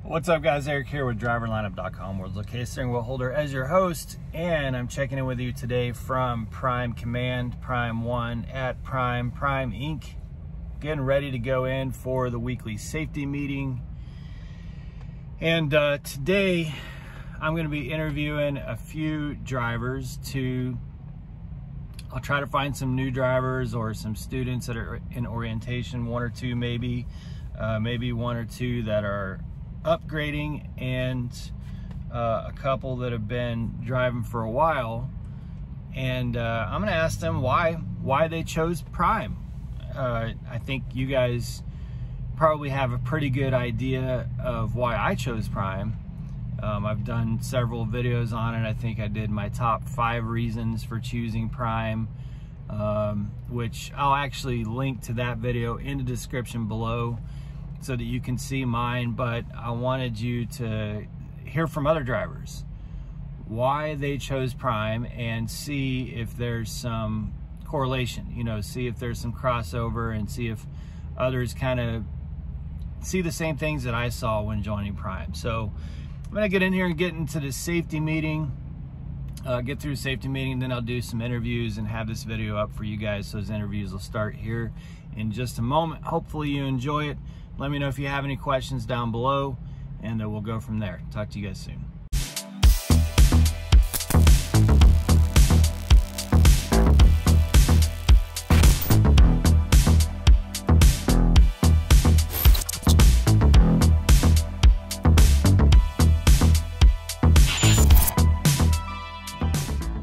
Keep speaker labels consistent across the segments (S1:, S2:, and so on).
S1: What's up, guys? Eric here with driverlineup.com, world's located steering wheel holder, as your host, and I'm checking in with you today from Prime Command, Prime 1 at Prime Inc. Getting ready to go in for the weekly safety meeting. And today I'm going to be interviewing a few drivers I'll try to find some new drivers or some students that are in orientation, one or two maybe one or two that are upgrading, and a couple that have been driving for a while. And I'm gonna ask them why they chose Prime. I think you guys probably have a pretty good idea of why I chose Prime. I've done several videos on it. I think I did my top 5 reasons for choosing Prime, which I'll actually link to that video in the description below so that you can see mine. But I wanted you to hear from other drivers why they chose Prime and see if there's some correlation, see if there's some crossover, and see if others kind of see the same things that I saw when joining Prime. So I'm gonna get in here and get into the safety meeting, get through the safety meeting, then I'll do some interviews and have this video up for you guys. So those interviews will start here in just a moment. Hopefully you enjoy it. Let me know if you have any questions down below, and we'll go from there. Talk to you guys soon.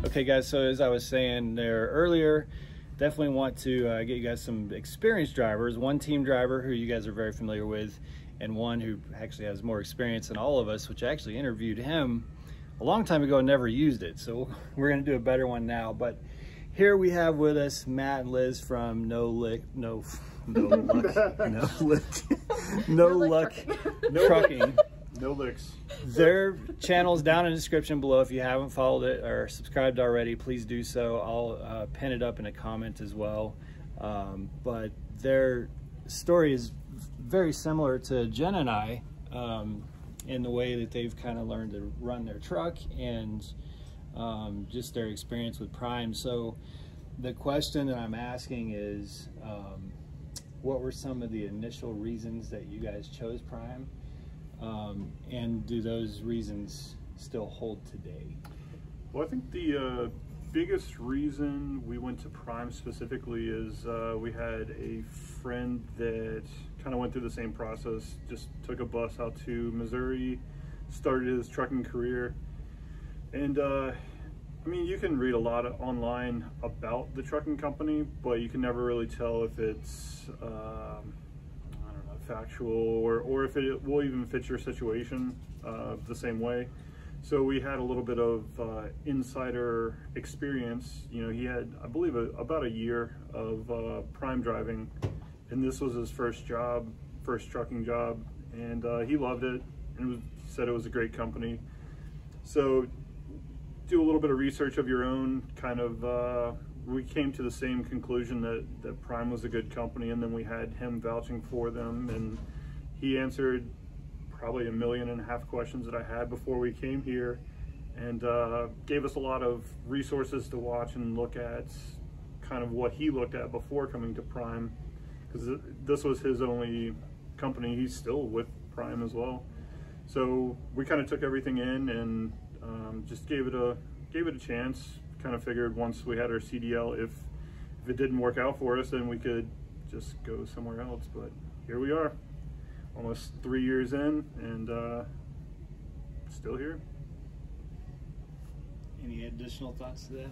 S1: Okay guys, so as I was saying there earlier, definitely want to get you guys some experienced drivers, one team driver who you guys are very familiar with, and one who actually has more experience than all of us, which I actually interviewed him a long time ago and never used it. So we're gonna do a better one now. But here we have with us Matt and Liz from No Luck Trucking.
S2: No licks.
S1: Their channel's down in the description below. If you haven't followed it or subscribed already, please do so. I'll pin it up in a comment as well. But their story is very similar to Jen and I, in the way that they've kind of learned to run their truck and just their experience with Prime. So the question that I'm asking is, what were some of the initial reasons that you guys chose Prime? And do those reasons still hold today?
S2: Well, I think the biggest reason we went to Prime specifically is we had a friend that kind of went through the same process, just took a bus out to Missouri, started his trucking career. And I mean, you can read a lot online about the trucking company, but you can never really tell if it's factual or if it will even fit your situation the same way. So we had a little bit of insider experience. He had, I believe, about a year of Prime driving, and this was his first trucking job, and he loved it and said it was a great company. So do a little bit of research of your own, kind of we came to the same conclusion that Prime was a good company, and then we had him vouching for them, and he answered probably 1.5 million questions that I had before we came here, and gave us a lot of resources to watch and look at, kind of what he looked at before coming to Prime, because this was his only company. He's still with Prime as well. So we kind of took everything in and just gave it a chance. Kind of figured once we had our CDL, if it didn't work out for us, then we could just go somewhere else. But here we are, almost 3 years in, and still here.
S1: Any additional thoughts to that?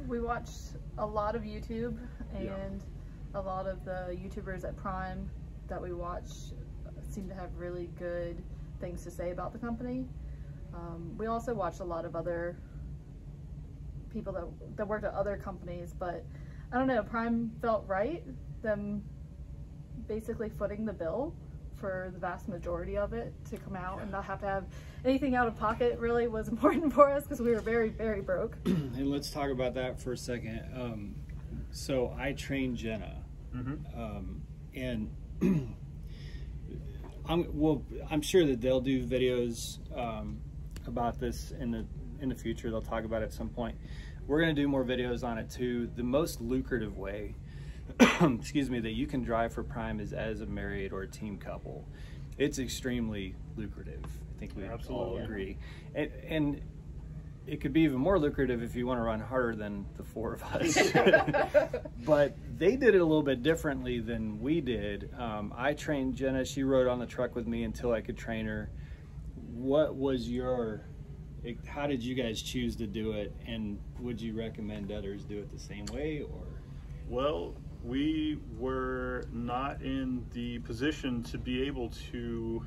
S3: We watched a lot of YouTube, and a lot of the YouTubers at Prime that we watch seem to have really good things to say about the company. We also watched a lot of other people that worked at other companies, but I don't know, Prime felt right, them basically footing the bill for the vast majority of it to come out and not have to have anything out of pocket really was important for us, because we were very, very broke.
S1: And let's talk about that for a second. So I trained Jenna, and I'm sure that they'll do videos about this in the future. They'll talk about it at some point. We're going to do more videos on it too. The most lucrative way, excuse me, that you can drive for Prime is as a married or a team couple. It's extremely lucrative. I think we all agree. And it could be even more lucrative if you want to run harder than the four of us. But they did it a little bit differently than we did. I trained Jenna. She rode on the truck with me until I could train her. What was how did you guys choose to do it, and would you recommend others do it the same way? Or?
S2: Well, we were not in the position to be able to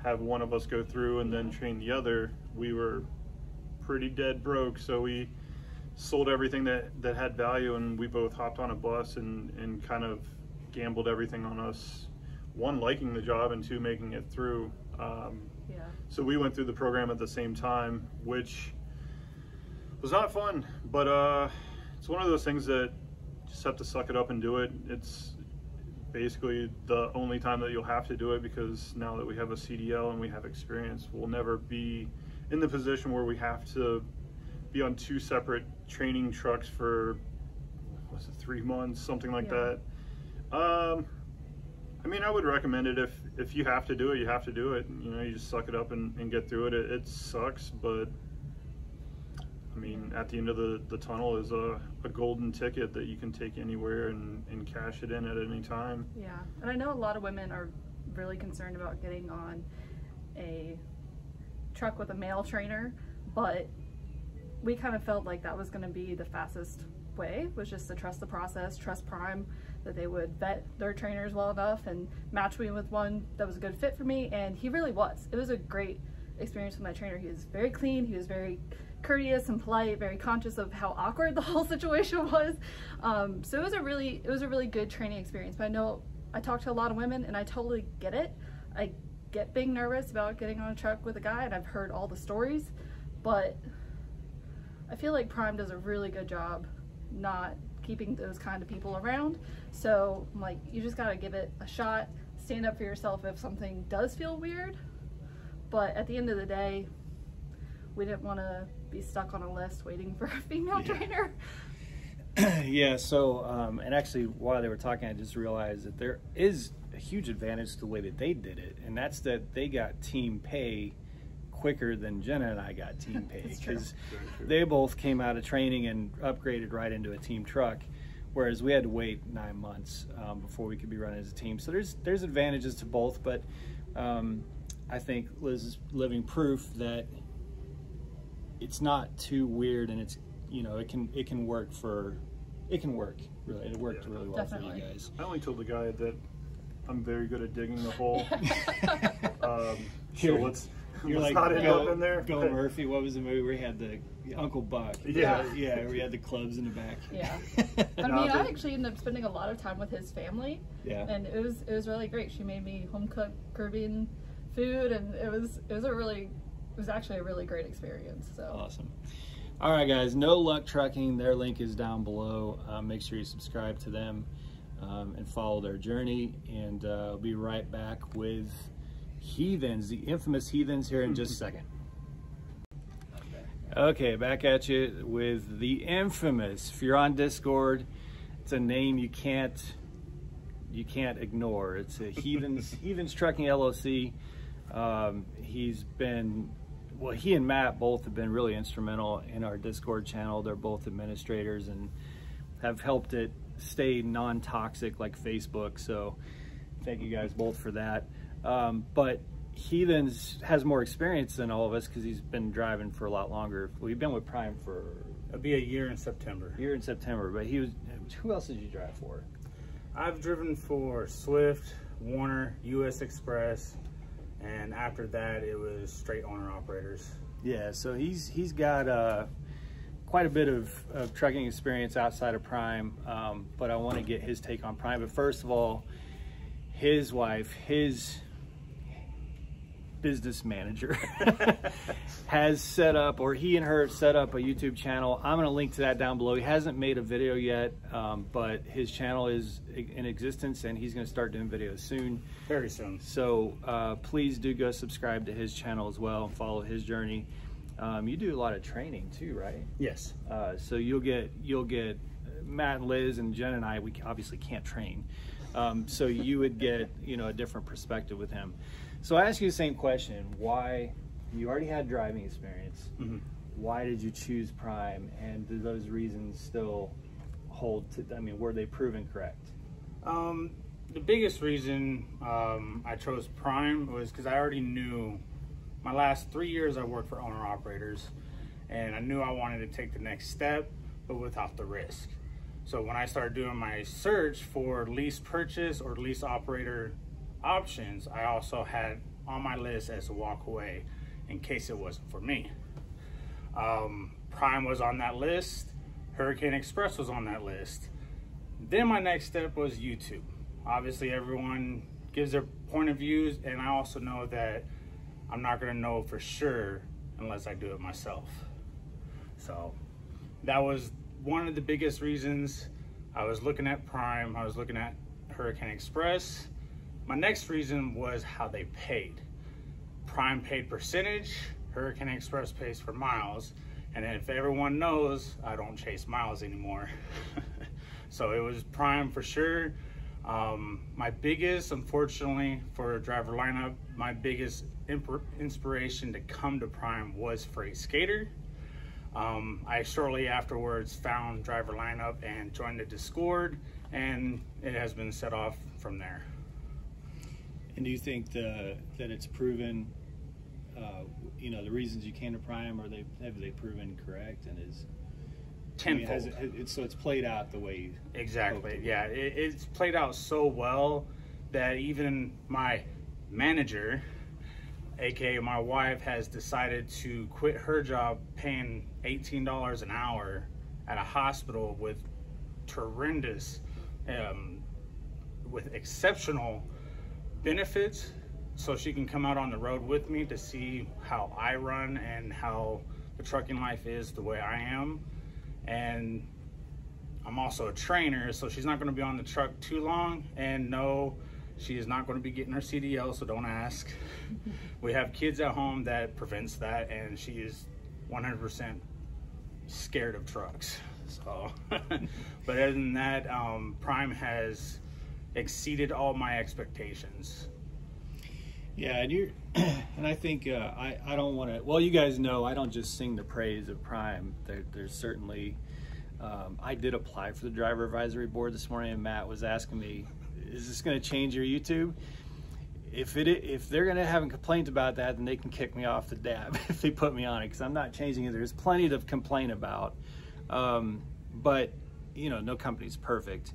S2: have one of us go through and then train the other. We were pretty dead broke, so we sold everything that had value, and we both hopped on a bus and kind of gambled everything on us, one, liking the job, and two, making it through. So we went through the program at the same time, which was not fun, but it's one of those things that you just have to suck it up and do it. It's basically the only time that you'll have to do it, because now that we have a CDL and we have experience, we'll never be in the position where we have to be on two separate training trucks for, what's it, 3 months, something like that. I mean, I would recommend it. If you have to do it, you have to do it. You know, you just suck it up and get through it. It sucks, but I mean, at the end of the tunnel is a golden ticket that you can take anywhere and cash it in at any time.
S3: Yeah, and I know a lot of women are really concerned about getting on a truck with a male trainer, but we kind of felt like that was going to be the fastest way, was just to trust the process, trust Prime, that they would vet their trainers well enough and match me with one that was a good fit for me, and he really was. It was a great experience with my trainer. He was very clean, he was very courteous and polite, very conscious of how awkward the whole situation was. So it was a really good training experience. But I know I talked to a lot of women, and I totally get it. I get being nervous about getting on a truck with a guy, and I've heard all the stories, but I feel like Prime does a really good job not keeping those kind of people around. So like, you just gotta give it a shot, stand up for yourself if something does feel weird. But at the end of the day, we didn't want to be stuck on a list waiting for a female trainer.
S1: Yeah, so and actually while they were talking, I just realized that there is a huge advantage to the way that they did it, and that's that they got team pay quicker than Jenna and I got team pay, because they both came out of training and upgraded right into a team truck, whereas we had to wait 9 months before we could be running as a team. So there's advantages to both, but I think Liz is living proof that it's not too weird, and it's, you know, it can work really. It worked really well for you guys.
S2: I only told the guy that I'm very good at digging the hole.
S1: Here,
S2: let's
S1: like,
S2: not end up in there.
S1: Bill Murphy, what was the movie where he had the Uncle Buck?
S2: Yeah,
S1: where he had the clubs in the back.
S3: Yeah. I mean, I actually ended up spending a lot of time with his family. Yeah. And it was really great. She made me home cooked Caribbean food, and it was actually a really great experience. So
S1: awesome. All right, guys, No Luck Trucking, their link is down below. Make sure you subscribe to them and follow their journey, and I'll be right back with Heathens, the infamous Heathens, here in just a second. Okay, back at you with the infamous. If you're on Discord, it's a name you can't ignore. It's a Heathens Trucking LLC. He and Matt both have been really instrumental in our Discord channel. They're both administrators and have helped it stay non-toxic like Facebook. So thank you guys both for that. But Heathens has more experience than all of us because he's been driving for a lot longer. We've been with Prime for...
S4: It'll be a year in September.
S1: But who else did you drive for?
S4: I've driven for Swift, Warner, US Express, and after that it was straight owner operators.
S1: Yeah, so he's got quite a bit of trucking experience outside of Prime, but I want to get his take on Prime. But first of all, his wife, his business manager has set up, or he and her set up a YouTube channel. I'm going to link to that down below. He hasn't made a video yet, but his channel is in existence and he's going to start doing videos soon.
S4: Very soon.
S1: So please do go subscribe to his channel as well and follow his journey. You do a lot of training too, right?
S4: Yes.
S1: So you'll get Matt and Liz and Jen and I, we obviously can't train. So you would get, you know, a different perspective with him. So I ask you the same question. Why, you already had driving experience. Mm-hmm. Why did you choose Prime? And do those reasons still hold to, I mean, were they proven correct?
S4: The biggest reason I chose Prime was because I already knew my last 3 years I worked for owner operators, and I knew I wanted to take the next step, but without the risk. So when I started doing my search for lease purchase or lease operator options, I also had on my list as a walk away in case it wasn't for me. Prime was on that list. Hurricane Express was on that list. Then my next step was YouTube. Obviously everyone gives their point of views, and I also know that I'm not gonna know for sure unless I do it myself. So that was one of the biggest reasons. I was looking at Prime, I was looking at Hurricane Express. My next reason was how they paid. Prime paid percentage, Hurricane Express pays for miles. And if everyone knows, I don't chase miles anymore. So it was Prime for sure. My biggest, unfortunately, for a driver lineup, my biggest inspiration to come to Prime was Freight Skater. I shortly afterwards found driver lineup and joined the Discord, and it has been set off from there.
S1: And do you think that it's proven, you know, the reasons you came to Prime, have they proven correct? And is
S4: Tenfold.
S1: I mean, so it's played out the way you
S4: exactly. Yeah, it's played out so well that even my manager, aka my wife, has decided to quit her job paying $18 an hour at a hospital with horrendous, with exceptional benefits, so she can come out on the road with me to see how I run and how the trucking life is the way I am. And I'm also a trainer, so she's not going to be on the truck too long. And no, she is not going to be getting her CDL, so don't ask. We have kids at home that prevents that, and she is 100% scared of trucks. So, but other than that, Prime has exceeded all my expectations.
S1: Yeah, and I think I don't want to. Well, you guys know I don't just sing the praise of Prime. There's certainly. I did apply for the driver advisory board this morning, and Matt was asking me, "Is this going to change your YouTube?" If they're going to have a complaint about that, then they can kick me off the dab if they put me on it, because I'm not changing it. There's plenty to complain about, but you know, no company's perfect.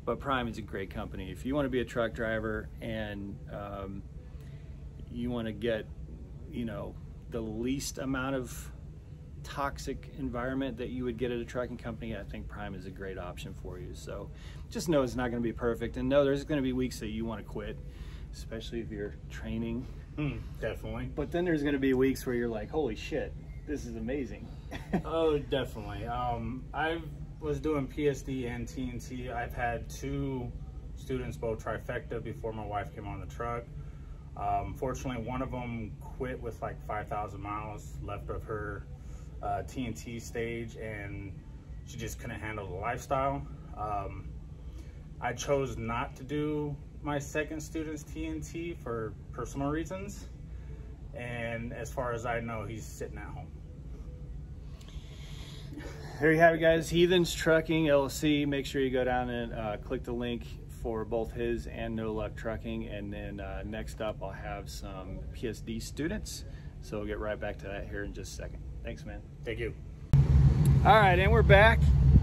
S1: But Prime is a great company. If you want to be a truck driver and you want to get, you know, the least amount of toxic environment that you would get at a trucking company, I think Prime is a great option for you. So just know it's not going to be perfect, and know there's going to be weeks that you want to quit, especially if you're training.
S4: Definitely.
S1: But then there's going to be weeks where you're like, holy shit, this is amazing.
S4: Oh, definitely. I was doing PSD and TNT. I've had 2 students, both trifecta, before my wife came on the truck. Fortunately, one of them quit with like 5,000 miles left of her TNT stage, and she just couldn't handle the lifestyle. I chose not to do my second student's TNT for personal reasons, and as far as I know, he's sitting at home.
S1: There you have it, guys. Heathens Trucking LLC. Make sure you go down and click the link for both his and No Luck Trucking, and then next up I'll have some PSD students, so we'll get right back to that here in just a second. Thanks, man.
S4: Thank you.
S1: All right, and we're back,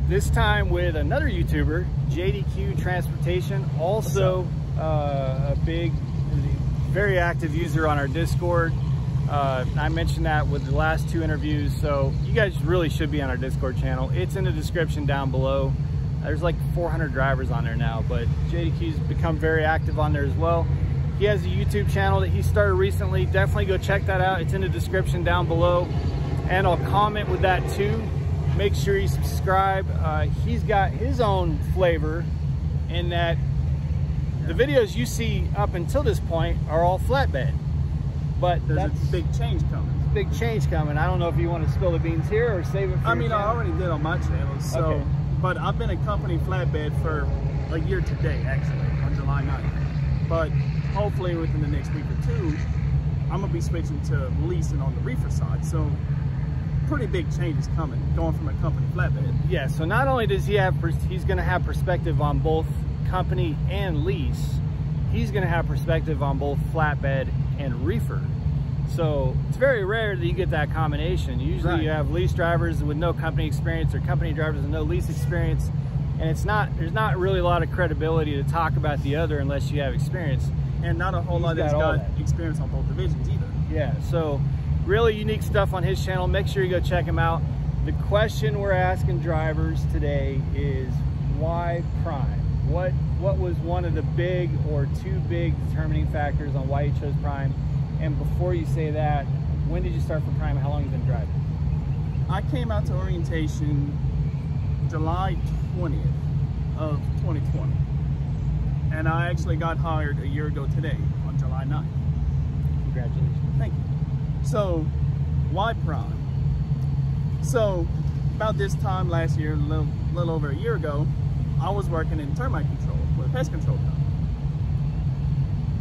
S1: this time with another YouTuber, JDQ Transportation, also a big, very active user on our Discord. I mentioned that with the last 2 interviews, so you guys really should be on our Discord channel. It's in the description down below. There's like 400 drivers on there now, but JDQ's become very active on there as well. He has a YouTube channel that he started recently. Definitely go check that out. It's in the description down below. And I'll comment with that too. Make sure you subscribe. He's got his own flavor in that the videos you see up until this point are all flatbed. But
S5: there's a big change coming.
S1: Big change coming. I don't know if you want to spill the beans here or save it for
S5: I mean, I already did on my channel. So, okay. But I've been a company flatbed for a year today, actually, on July 9th. But hopefully within the next week or two, I'm gonna be switching to leasing on the reefer side. So pretty big changes coming, going from a company flatbed.
S1: Yeah, so not only does he have, he's gonna have perspective on both company and lease, he's gonna have perspective on both flatbed and reefer. So it's very rare that you get that combination. Usually you have lease drivers with no company experience or company drivers with no lease experience. And there's not really a lot of credibility to talk about the other unless you have experience.
S5: And not a whole lot that's got experience on both divisions either.
S1: Yeah, so really unique stuff on his channel. Make sure you go check him out. The question we're asking drivers today is why Prime? What was one of the big or two big determining factors on why you chose Prime? And before you say that, when did you start for Prime? How long have you been driving?
S5: I came out to orientation July 20th of 2020. And I actually got hired a year ago today on July 9th.
S1: Congratulations.
S5: Thank you. So, why Prime? So, about this time last year, a little over a year ago, I was working in termite control with a pest control company.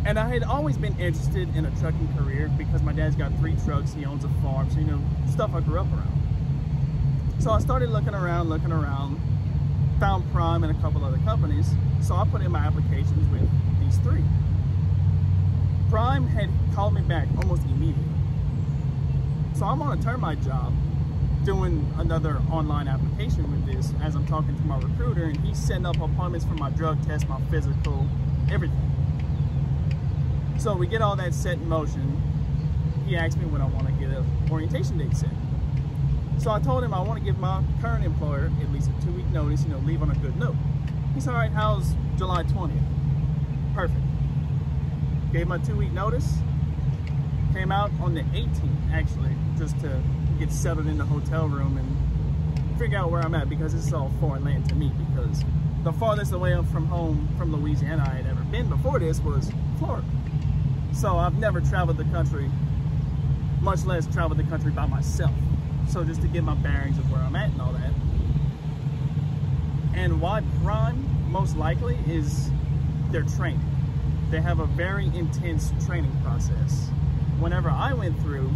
S5: And I had always been interested in a trucking career because my dad's got 3 trucks, he owns a farm, so you know, stuff I grew up around. So I started looking around, found Prime and a couple other companies, so I put in my applications with these 3. Prime had called me back almost immediately. So I'm on a termite job doing another online application with this as I'm talking to my recruiter, and he's setting up appointments for my drug test, my physical, everything. So we get all that set in motion. He asked me when I want to get an orientation date set. So I told him I want to give my current employer at least a 2-week notice, you know, leave on a good note. He said, all right, how's July 20th? Perfect. Gave my 2-week notice. Came out on the 18th, actually, just to get settled in the hotel room and figure out where I'm at, because this is all foreign land to me, because the farthest away from home from Louisiana I had ever been before this was Florida. So I've never traveled the country, much less traveled the country by myself. So just to get my bearings of where I'm at and all that. And why Prime, most likely, is their training. They have a very intense training process. Whenever I went through,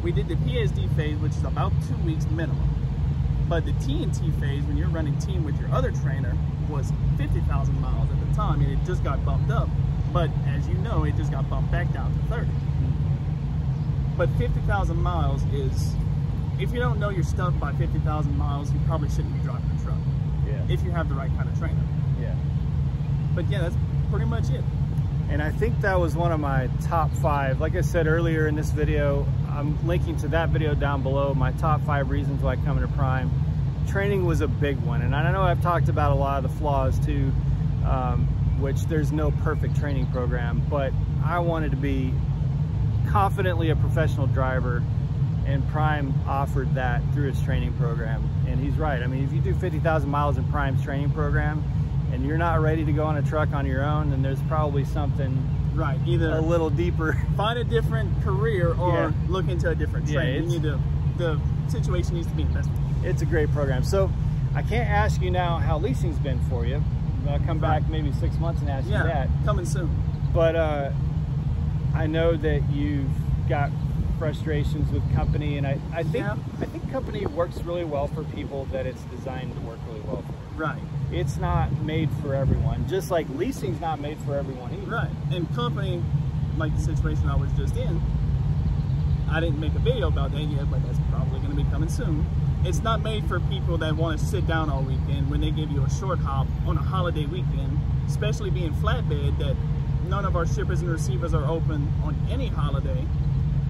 S5: we did the PSD phase, which is about 2 weeks minimum. But the TNT phase, when you're running team with your other trainer, was 50,000 miles at the time, and it just got bumped up. But as you know, it just got bumped back down to 30. But 50,000 miles is, if you don't know your stuff by 50,000 miles, you probably shouldn't be driving a truck. Yeah. If you have the right kind of trainer.
S1: Yeah.
S5: But yeah, that's pretty much it.
S1: And I think that was one of my top 5. Like I said earlier in this video, I'm linking to that video down below, my top 5 reasons why coming to Prime. Training was a big one. And I know I've talked about a lot of the flaws too, which there's no perfect training program, but I wanted to be confidently a professional driver, and Prime offered that through its training program. And he's right. I mean, if you do 50,000 miles in Prime's training program and you're not ready to go on a truck on your own, then there's probably something
S5: right, either
S1: a little deeper.
S5: Find a different career or look into a different trade. You need the situation needs to be invested.
S1: It's a great program. So I can't ask you now how leasing's been for you. I'll come back maybe 6 months and ask you that.
S5: Coming soon.
S1: But I know that you've got frustrations with company, and I think company works really well for people that it's designed to work really well for.
S5: Right.
S1: It's not made for everyone, just like leasing's not made for everyone either.
S5: Right. And company, like the situation I was just in, I didn't make a video about that yet, but that's probably going to be coming soon. It's not made for people that want to sit down all weekend when they give you a short hop on a holiday weekend, especially being flatbed, that none of our shippers and receivers are open on any holiday,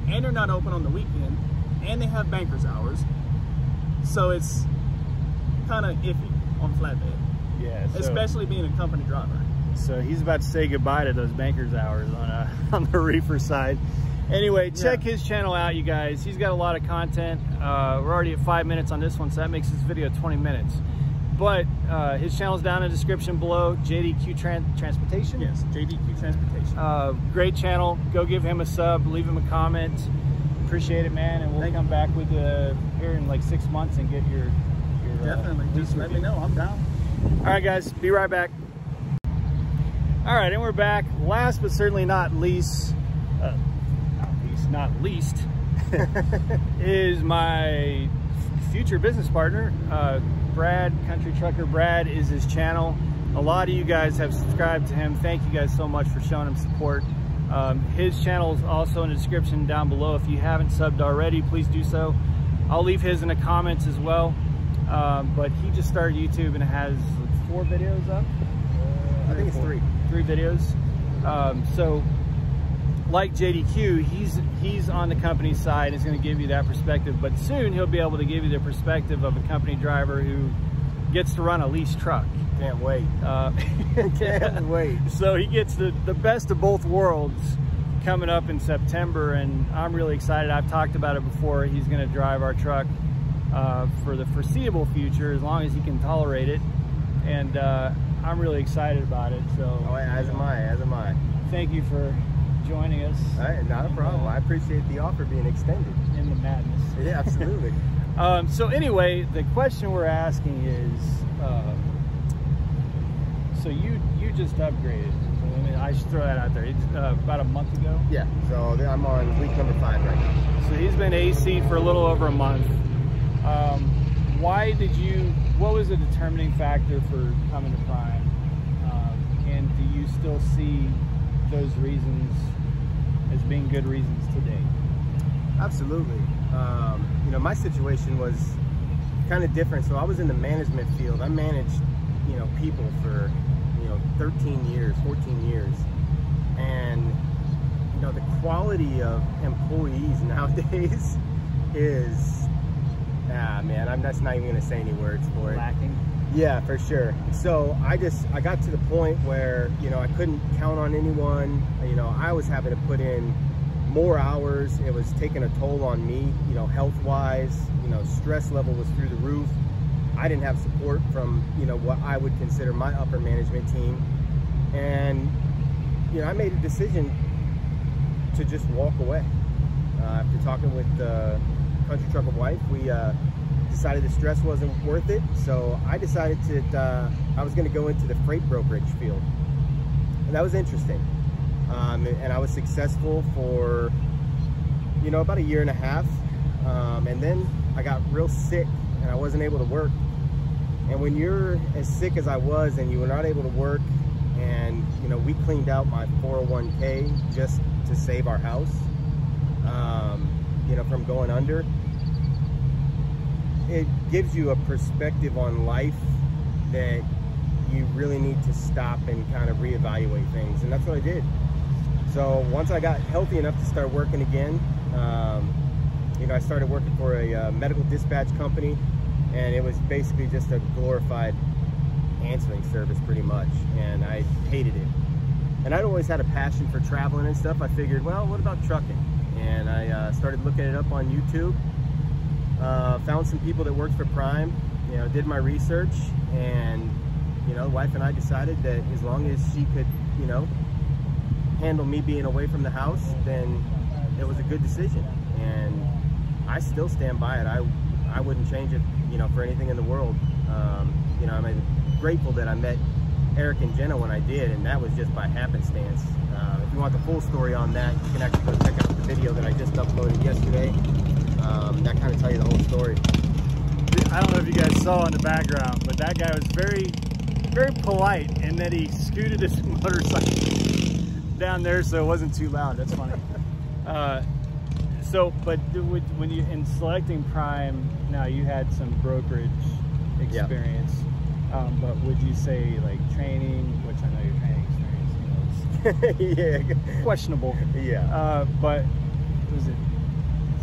S5: and they're not open on the weekend, and they have banker's hours. So it's kind of iffy on flatbed.
S1: Yeah. So,
S5: especially being a company driver.
S1: So he's about to say goodbye to those banker's hours on the reefer side. Anyway, check his channel out, you guys. He's got a lot of content. We're already at 5 minutes on this one, so that makes this video 20 minutes. But his channel's down in the description below. JDQ Transportation?
S5: Yes, JDQ Transportation.
S1: Great channel. Go give him a sub, leave him a comment. Appreciate it, man. And we'll come back with here in like 6 months and get your
S5: definitely. Just let me know. I'm down.
S1: All right, guys. Be right back. All right, and we're back. Last but certainly not least, is my future business partner, Brad, Country Trucker Brad is his channel. A lot of you guys have subscribed to him. Thank you guys so much for showing him support. His channel is also in the description down below. If you haven't subbed already, please do so. I'll leave his in the comments as well. But he just started YouTube and has 4 videos up.
S6: I think it's 3
S1: videos. So like JDQ, he's on the company side. He's going to give you that perspective, but soon he'll be able to give you the perspective of a company driver who gets to run a leased truck.
S6: Can't wait. Can't wait.
S1: So he gets the best of both worlds coming up in September, and I'm really excited. I've talked about it before. He's going to drive our truck for the foreseeable future, as long as he can tolerate it, and I'm really excited about it. So
S6: as am I.
S1: Thank you for joining us.
S6: All right, not a problem. I appreciate the offer being extended.
S1: In the madness.
S6: Yeah, absolutely.
S1: So anyway, the question we're asking is, so you just upgraded. So I should throw that out there. It's about a month ago.
S6: Yeah. So I'm on week number 5 right now.
S1: So he's been AC for a little over a month. What was the determining factor for coming to Prime? And do you still see those reasons as being good reasons today?
S6: Absolutely. You know, my situation was kind of different. So I was in the management field. I managed, people for, 13 years, 14 years. And, the quality of employees nowadays is, man, that's not even going to say any words for it.
S1: Lacking?
S6: Yeah, for sure. So I got to the point where, I couldn't count on anyone. I was having to put in more hours. It was taking a toll on me, health-wise. Stress level was through the roof. I didn't have support from, what I would consider my upper management team. And, I made a decision to just walk away. After talking with the Country Trucker wife, we decided the stress wasn't worth it. So I decided I was going to go into the freight brokerage field. And that was interesting. And I was successful for, about 1.5 years. And then I got real sick and I wasn't able to work. And when you're as sick as I was and you were not able to work, and, we cleaned out my 401k just to save our house, from going under, it gives you a perspective on life that you really need to stop and kind of reevaluate things. And that's what I did. So once I got healthy enough to start working again, I started working for a medical dispatch company, and it was basically just a glorified answering service pretty much, and I hated it. And I'd always had a passion for traveling and stuff. I figured, well, what about trucking? And I started looking it up on YouTube, found some people that worked for Prime, did my research, and the wife and I decided that as long as she could, handle me being away from the house, then it was a good decision. And I still stand by it. I wouldn't change it, for anything in the world. I'm grateful that I met Eric and Jenna when I did, and that was just by happenstance. If you want the full story on that, you can actually go check out the video that I just uploaded yesterday. That kind of tell you the whole story.
S1: I don't know if you guys saw in the background, but that guy was very, very polite in that he scooted his motorcycle down there so it wasn't too loud. That's funny. But when you, in selecting Prime, now you had some brokerage experience, but would you say like training, which I know your training experience,
S6: yeah,
S1: questionable.
S6: Yeah.
S1: But was it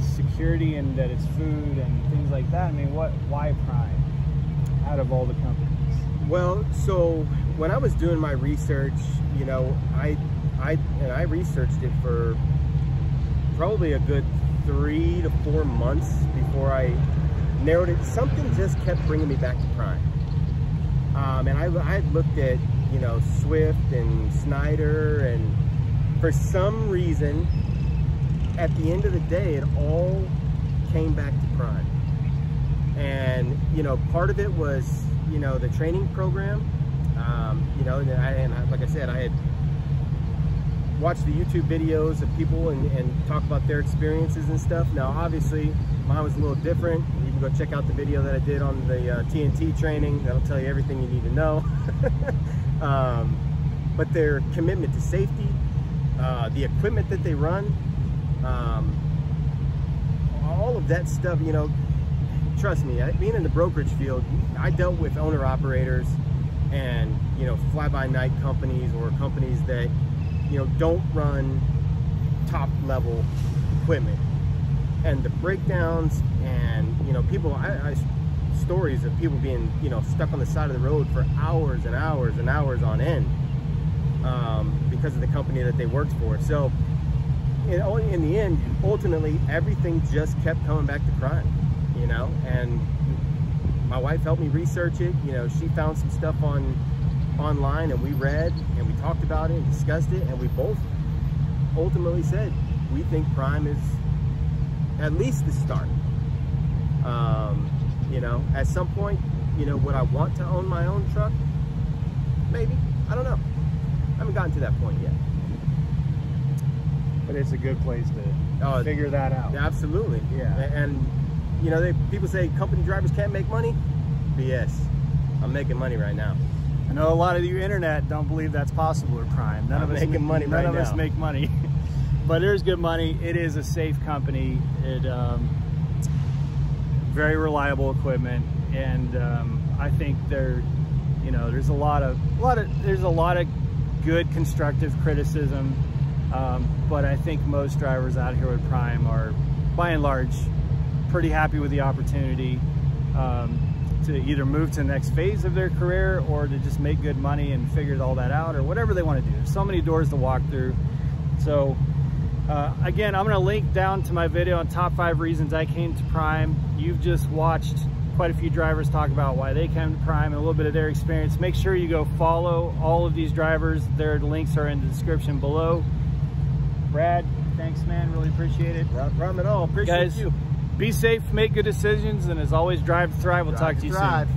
S1: security and that it's food and things like that? I mean, why Prime out of all the companies?
S6: Well, so when I was doing my research, you know, I researched it for probably a good 3 to 4 months before I narrowed it. Something just kept bringing me back to Prime. And I had looked at, you know, Swift and Snyder, and for some reason, at the end of the day, it all came back to Prime. And, you know, part of it was, you know, the training program. You know, like I said, I had watched the YouTube videos of people and talk about their experiences and stuff. Now, obviously, mine was a little different. You can go check out the video that I did on the TNT training. That'll tell you everything you need to know. But their commitment to safety, the equipment that they run, all of that stuff, you know, trust me, being in the brokerage field, I dealt with owner-operators and, you know, fly-by-night companies or companies that, you know, don't run top-level equipment. And the breakdowns and, you know, people, stories of people being, you know, stuck on the side of the road for hours and hours and hours on end because of the company that they worked for. So, in the end, ultimately, everything just kept coming back to Prime, you know, and my wife helped me research it. You know, she found some stuff online, and we read and we talked about it and discussed it, and we both ultimately said we think Prime is at least the start. You know, at some point, you know, would I want to own my own truck? Maybe. I don't know. I haven't gotten to that point yet.
S1: But it's a good place to figure that out.
S6: Absolutely.
S1: Yeah.
S6: And you know, people say company drivers can't make money. BS. I'm making money right now.
S1: I know a lot of you internet don't believe that's possible at Prime. None of us make money right now. None of us make money. But there's good money. It is a safe company. It very reliable equipment, and I think you know, there's a lot of good constructive criticism, but I think most drivers out here with Prime are, by and large, pretty happy with the opportunity to either move to the next phase of their career or to just make good money and figure all that out, or whatever they want to do. There's so many doors to walk through. So again, I'm going to link down to my video on top 5 reasons I came to Prime. You've just watched quite a few drivers talk about why they came to Prime and a little bit of their experience. Make sure you go follow all of these drivers. Their links are in the description below. Brad, thanks, man. Really appreciate it.
S6: Not a problem at all. Appreciate
S1: you. Be safe, make good decisions, and as always, drive to thrive. We'll talk to you soon.